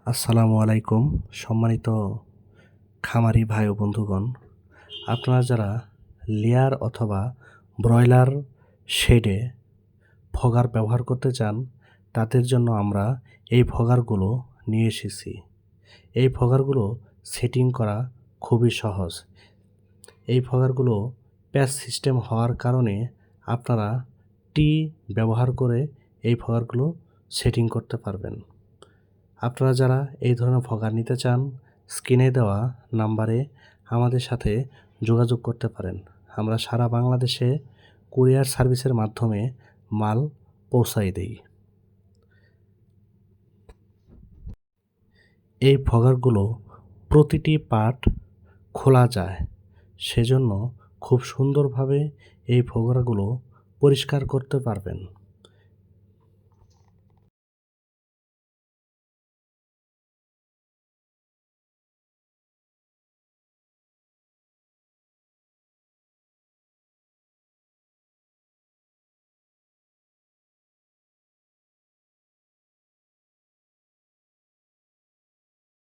আসসালামু আলাইকুম সম্মানিত খামারি ভাই ও বন্ধুগণ। আপনারা যারা লেয়ার অথবা ব্রয়লার শেডে ফগার ব্যবহার করতে চান, তাদের জন্য আমরা এই ফগারগুলো নিয়ে এসেছি। এই ফগারগুলো সেটিং করা খুবই সহজ। এই ফগারগুলো প্যাচ সিস্টেম হওয়ার কারণে আপনারা টি ব্যবহার করে এই ফগারগুলো সেটিং করতে পারবেন। আপনারা যারা এই ধরনের ফগার নিতে চান, স্ক্রিনে দেওয়া নাম্বারে আমাদের সাথে যোগাযোগ করতে পারেন। আমরা সারা বাংলাদেশে কুরিয়ার সার্ভিসের মাধ্যমে মাল পৌঁছাই দেই। এই ফগারগুলো প্রতিটি পার্ট খোলা যায়, সেজন্য খুব সুন্দরভাবে এই ফগারগুলো পরিষ্কার করতে পারবেন।